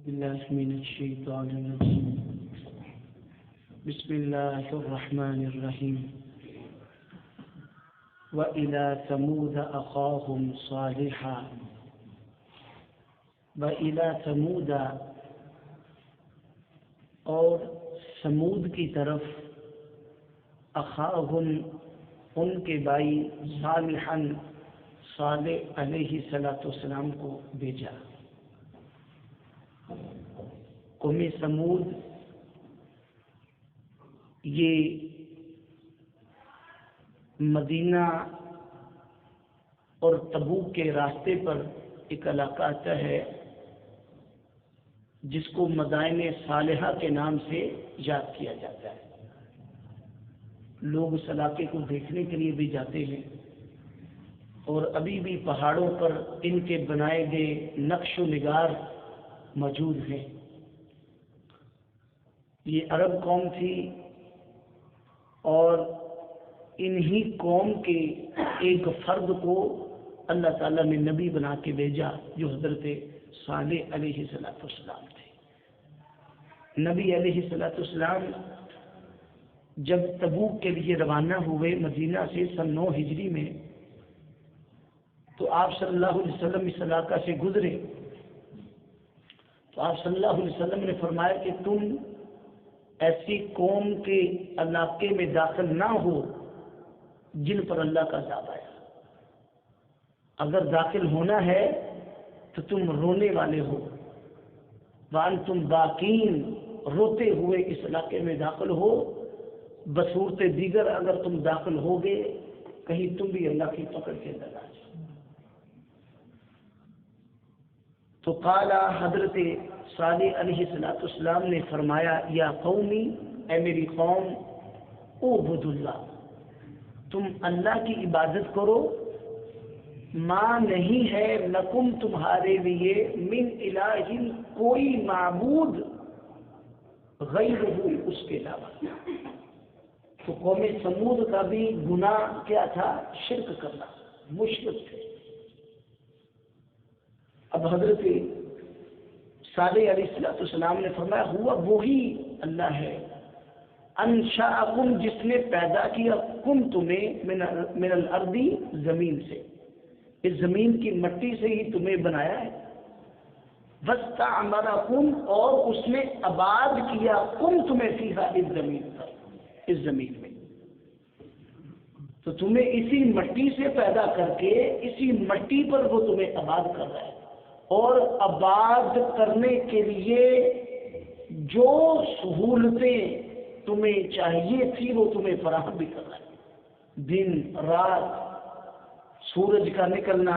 بالله من الشيطان الرجيم. بسم الله الرحمن الرحيم. وإلى ثمود أخاهم صالحا. وإلى ثمود، اور سمود کی طرف، اخاہم ان کے بھائی، صالحا صالح علیہ السلام کو بھیجا. قوم سمود یہ مدینہ اور تبوک کے راستے پر ایک علاقہ آتا ہے جس کو مدائن صالحہ کے نام سے یاد کیا جاتا ہے. لوگ اس علاقے کو دیکھنے کے لیے بھی جاتے ہیں، اور ابھی بھی پہاڑوں پر ان کے بنائے گئے نقش و نگار موجود ہیں. یہ عرب قوم تھی، اور انہی قوم کے ایک فرد کو اللہ تعالیٰ نے نبی بنا کے بھیجا، جو حضرت صالح علیہ السلام تھے. نبی علیہ السلام جب تبوک کے لیے روانہ ہوئے مدینہ سے سن 9 ہجری میں، تو آپ صلی اللہ علیہ وسلم اس علاقہ سے گزرے. تو آپ صلی اللہ علیہ وسلم نے فرمایا کہ تم ایسی قوم کے علاقے میں داخل نہ ہو جن پر اللہ کا عذاب آیا. اگر داخل ہونا ہے تو تم رونے والے ہو، وانتم باقین، روتے ہوئے اس علاقے میں داخل ہو. بصورت دیگر اگر تم داخل ہوگے کہیں تم بھی اللہ کی پکڑ کے اندر آ جاؤ. تو قال، حضرت صالح علیہ السلام نے فرمایا، یا قومی، اے میری قوم، اعبدوا اللہ، تم اللہ کی عبادت کرو. ماں نہیں ہے لکم تمہارے لیے من الہ، کوئی معبود غیرہ، اس کے علاوہ. تو قوم سمود کا بھی گناہ کیا تھا؟ شرک کرنا، مشرک تھے. اب حضرت صالح علیہ السلام نے فرمایا، ہوا وہی اللہ ہے، انشاءکم، جس نے پیدا کیا کم تمہیں من الارض، زمین سے، اس زمین کی مٹی سے ہی تمہیں بنایا ہے. واستعمرکم، اور اس نے آباد کیا کم تمہیں فیہا، اس زمین پر، اس زمین میں. تو تمہیں اسی مٹی سے پیدا کر کے اسی مٹی پر وہ تمہیں آباد کر رہا ہے، اور آباد کرنے کے لیے جو سہولتیں تمہیں چاہیے تھی وہ تمہیں فراہم بھی کر رہا ہے. دن رات، سورج کا نکلنا،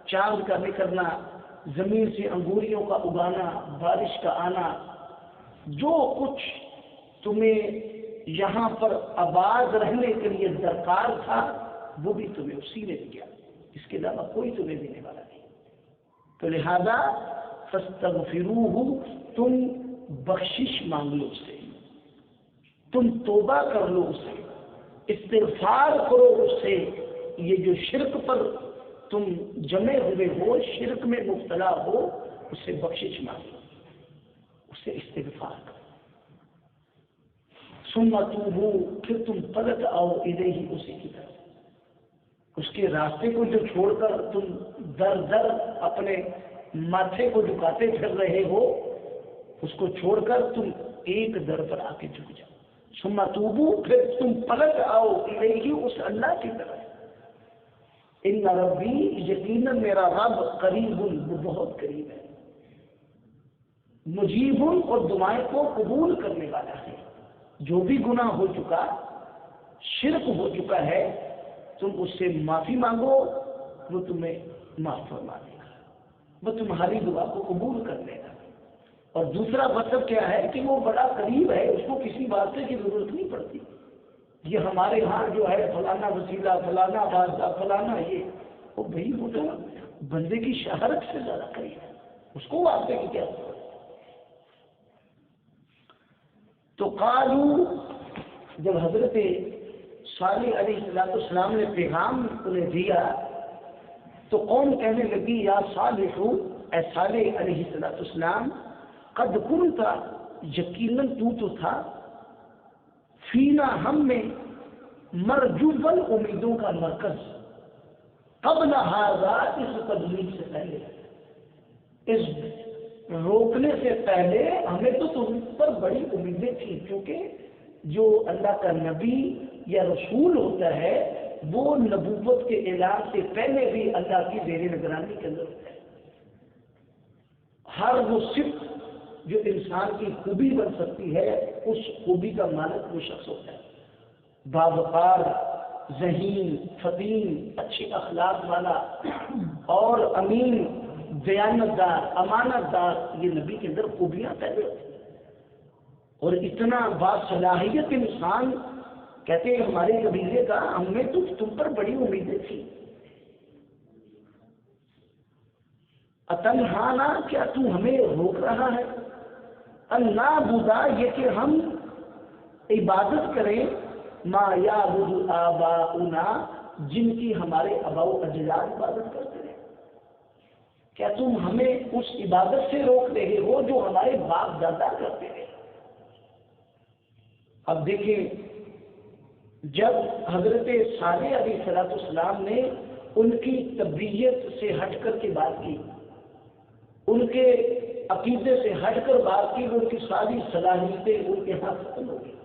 چاند کا نکلنا، زمین سے انگوریوں کا اگانا، بارش کا آنا، جو کچھ تمہیں یہاں پر آباد رہنے کے لیے درکار تھا وہ بھی تمہیں اسی نے دیا. اس کے علاوہ کوئی تمہیں دینے والا نہیں. تو لہذا فاستغفروہ، تم بخشش مانگ لو اس سے، تم توبہ کر لو اس سے، استغفار کرو اس سے. یہ جو شرک پر تم جمے ہوئے ہو، شرک میں مبتلا ہو، اس سے بخشش مانگ لو، اس سے استغفار کرو. ثم توبوا، پھر تم پلٹ آؤ الیہ، اسی کی طرف. اس کے راستے کو جو چھوڑ کر تم در در اپنے ماتھے کو جھکاتے پھر رہے ہو، اس کو چھوڑ کر تم ایک در پر آ کے جھک جاؤ. ثم توبوا، پھر تم پلٹ آؤ الیہ، اس اللہ کی طرف. ان ربی، یقیناً میرا رب، قریب، وہ بہت قریب ہے، مجیب، اور دعائیں کو قبول کرنے والا ہے. جو بھی گناہ ہو چکا، شرک ہو چکا ہے، تم اس سے معافی مانگو، وہ تمہیں معاف فرما دے گا، وہ تمہاری دعا کو قبول کر لے گا. اور دوسرا مطلب کیا ہے کہ وہ بڑا قریب ہے، اس کو کسی واسطے کی ضرورت نہیں پڑتی. یہ ہمارے ہاں جو ہے فلانا وسیلہ، فلانا واسطہ، فلانا یہ، وہ بھائی وہ تو بندے کی شہرت سے زیادہ قریب ہے، اس کو واسطے کی کیا ضرورت ہے. تو قالو، جب حضرت صالح علیہ السلام نے پیغام انہیں دیا تو قوم کہنے لگی، یا صالح، اے صالح علیہ السلام، قد کنت، یقیناً تو تھا، فینا ہم میں، مرجو امیدوں کا مرکز، قبل ھذا اس تبلیغ سے پہلے، اس روکنے سے پہلے ہمیں تو تم پر بڑی امیدیں تھیں، کیونکہ جو اللہ کا نبی یا رسول ہوتا ہے وہ نبوت کے اعلان سے پہلے بھی اللہ کی زیر نگرانی کے اندر ہوتا ہے۔ ہر وہ صفت جو انسان کی خوبی بن سکتی ہے اس خوبی کا مالک وہ شخص ہوتا ہے، باوقار، ذہین، فطین، اچھے اخلاق والا اور امین، دیانت دار، امانت دار، یہ نبی کے اندر خوبیاں پیدا ہوتی ہیں۔ اور اتنا باصلاحیت انسان، کہتے ہیں ہمارے قبیلے کا، ہمیں تو تم پر بڑی امیدیں تھیں۔ اتنہانا، کیا تو ہمیں روک رہا ہے، اللہ بدا، یہ کہ ہم عبادت کریں، ما یعبد آباؤنا، جن کی ہمارے آباء و اجداد عبادت کرتے ہیں، کیا تم ہمیں اس عبادت سے روک رہے ہو جو ہمارے باپ دادا کرتے ہیں؟ اب دیکھیں، جب حضرت صالح علیہ السلام نے ان کی طبیعت سے ہٹ کر کے بات کی، ان کے عقیدے سے ہٹ کر بات کی، ان کی ساری صلاحیتیں ان کے ہاں ختم ہو گئی۔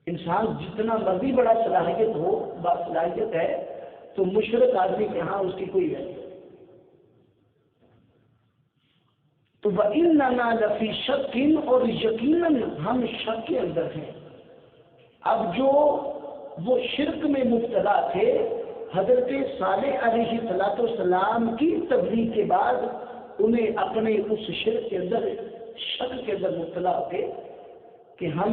انسان جتنا مرضی بڑا صلاحیت ہو، باصلاحیت ہے، تو مشرک آدمی کے ہاں اس کی کوئی ویلیو نہیں۔ تو وَإِنَّنَا لَفِي شَكٍ، اور یقیناً ہم شک کے اندر ہیں۔ اب جو وہ شرک میں مبتلا تھے، حضرت صالح علیہ السلام کی تبلیغ کے بعد انہیں اپنے اس شرک کے اندر، شک کے اندر مبتلا ہو گئے کہ ہم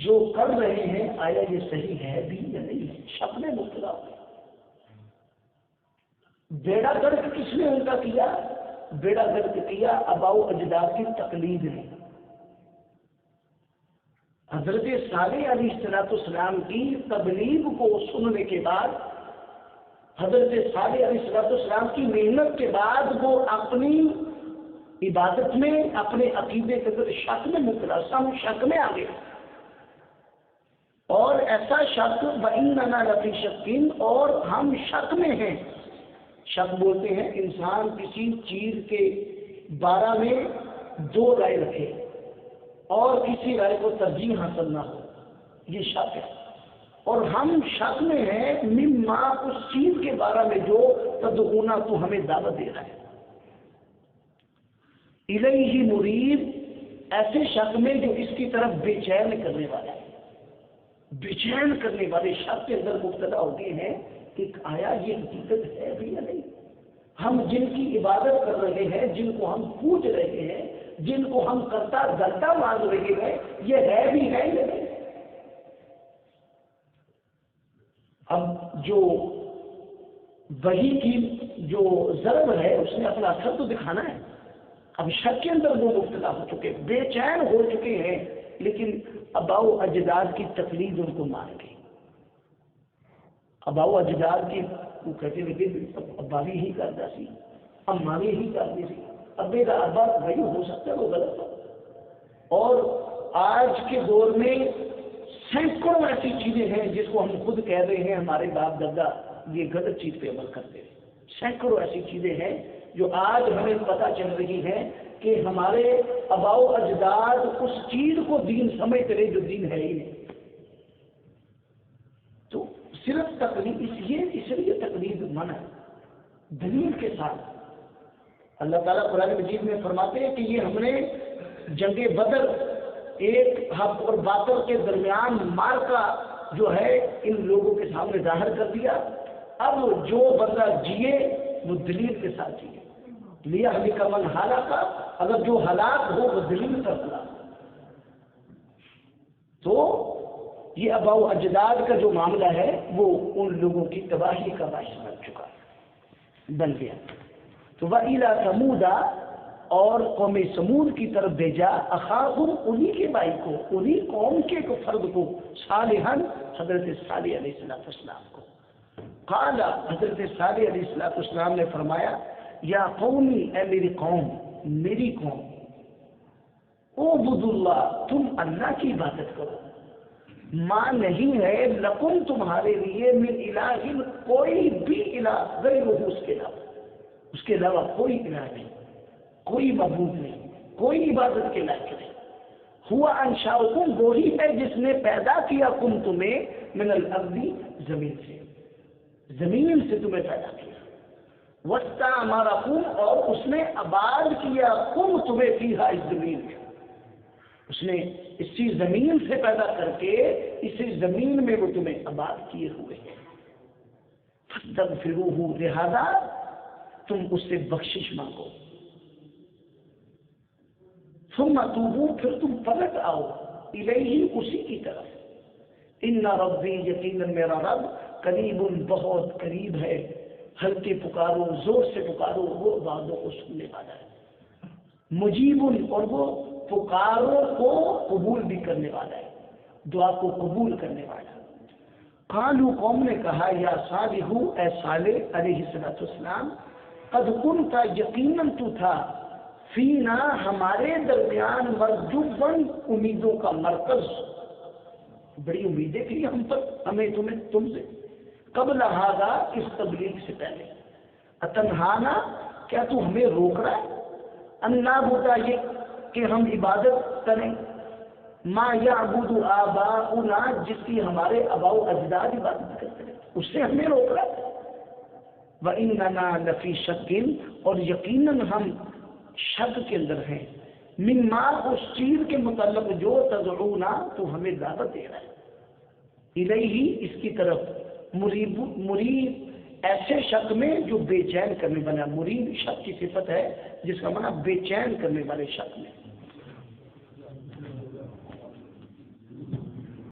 جو کر رہے ہیں آیا یہ صحیح ہے بھی یا نہیں ہے، شک میں مبتلا ہو گئے۔ بیڑا گرک کس نے ان کا کیا؟ بیڑا گرک کیا آباء و اجداد کی تقلید نے۔ حضرت صالح علیہ السلام کی تبلیغ کو سننے کے بعد، حضرت صالح علیہ السلام کی محنت کے بعد وہ اپنی عبادت میں، اپنے عقیدے کے اندر شک میں مبتلا، ہم شک میں آ گئے، اور ایسا شک وَإِنَّنَا لَفِي شَكٍ، اور ہم شک میں ہیں۔ شک بولتے ہیں انسان کسی چیز کے بارے میں دو رائے رکھے اور کسی رائے کو ترجیح حاصل نہ ہو، یہ شک ہے۔ اور ہم شک میں ہیں مما، اس چیز کے بارے میں جو تدعونا، تو ہمیں دعوت دے رہا ہے، الیہ مریب، ایسے شک میں جو اس کی طرف بے چین کرنے والا ہے، بے چین کرنے والے شک کے اندر مبتلا ہو گئے ہیں کہ آیا یہ حقیقت ہے بھی یا نہیں۔ ہم جن کی عبادت کر رہے ہیں، جن کو ہم پوج رہے ہیں، جن کو ہم کرتا دھرتا مان رہے ہیں، یہ ہے بھی ہے یا نہیں۔ اب جو وحی کی جو ضرب ہے اس نے اپنا اثر تو دکھانا ہے۔ اب شک کے اندر وہ مبتلا ہو چکے، بے چین ہو چکے ہیں، لیکن آباء و اجداد کی تقلید ان کو مان گئی۔ آباء و اجداد کی وہ کہتے تھے کہ ابا بھی ہی کرتا سی، اما بھی ہی کرتی سی، ابے کا ابا وہی ہو سکتا ہے، وہ غلط ہو۔ اور آج کے دور میں سینکڑوں ایسی چیزیں ہیں جس کو ہم خود کہہ رہے ہیں ہمارے باپ دادا یہ غلط چیز پہ عمل کرتے ہیں۔ سینکڑوں ایسی چیزیں ہیں جو آج ہمیں پتہ چل رہی ہیں کہ ہمارے آباء و اجداد اس چیز کو دین سمجھتے رہے جو دین ہے ہی نہیں۔ تو صرف تقلید اس لیے تقلید منع ہے، دلیل کے ساتھ۔ اللہ تعالیٰ قرآن مجید میں فرماتے ہیں کہ یہ ہم نے جنگ بدر، ایک حق اور باطل کے درمیان مارکا جو ہے ان لوگوں کے سامنے ظاہر کر دیا۔ اب جو بندہ جیے وہ دلیل کے ساتھ جیے، لیا ہلی کا من ہلاکا، اگر جو ہلاک ہو وہ دلیل کا خلا۔ تو یہ آباء و اجداد کا جو معاملہ ہے وہ ان لوگوں کی تباہی کا باعث بن چکا، بن گیا۔ تو وَإِلَىٰ ثَمُودَ، اور قوم سمود کی طرف بھیجا، اخاہم، انہی کے بھائی کو، انہی قوم کے ایک فرد کو، صالحاً، حضرت صالح علیہ السلام کو۔ قال، حضرت صالح علیہ السلام نے فرمایا، یا قومی، اے میری قوم، میری قوم، اعبدوا، تم اللہ کی عبادت کرو، ماں نہیں ہے لکم تمہارے لیے من الہ، کوئی بھی الہ غیرہ، اس کے علاوہ کوئی الہ نہیں، کوئی معبود نہیں، کوئی عبادت کے لائق نہیں۔ ہوا انشاؤکم، وہی ہے جس نے پیدا کیا کم تمہیں من الارض، زمین سے، زمین سے تمہیں پیدا کیا، واستعمرکم، اور اس نے آباد کیا کم تمہیں فیہا، اس زمین میں، اس نے اسی زمین سے پیدا کر کے اسی زمین میں وہ تمہیں آباد کیے ہوئے ہیں۔ فاستغفروہ، لہذا تم اس سے بخشش مانگو، ثم توبوا، پھر تم پلٹ آؤ، الیہ، اسی کی طرف، ان ربی، یقینا میرا رب، قریب، بہت قریب ہے، ہلکے پکارو، زور سے پکارو، وہ عبادوں کو سننے والا ہے، مجیب، اور وہ پکاروں کو قبول بھی کرنے والا ہے، دعا کو قبول کرنے والا ہے۔ قالوا، قوم نے کہا، یا صالح، اے صالح علیہ السلام، قد کنت، یقیناً تو تھا، فینا، ہمارے درمیان، مرجوباً، امیدوں کا مرکز، بڑی امیدیں تھی ہم پر، ہمیں تمہیں، تم سے، قبل ھذا، اس تبلیغ سے پہلے، اتنہانا، کیا تو ہمیں روک رہا ہے، ان نعبد، یہ کہ ہم عبادت کریں، ما یعبد آباؤنا، جس کی ہمارے آباء و اجداد عبادت کرتے ہیں، اس سے ہمیں روک رہا ہے، وَإِنَّنَا لَفِي شَكٍّ، اور یقیناً ہم شک کے اندر ہیں، مما، اس چیز کے متعلق جو تدعونا، تو ہمیں دعوت دے رہا ہے، الیہ، اس کی طرف، مریب، ایسے شک میں جو بے چین کرنے والا، مریب شک کی صفت ہے جس کا معنی بے چین کرنے والے شک میں،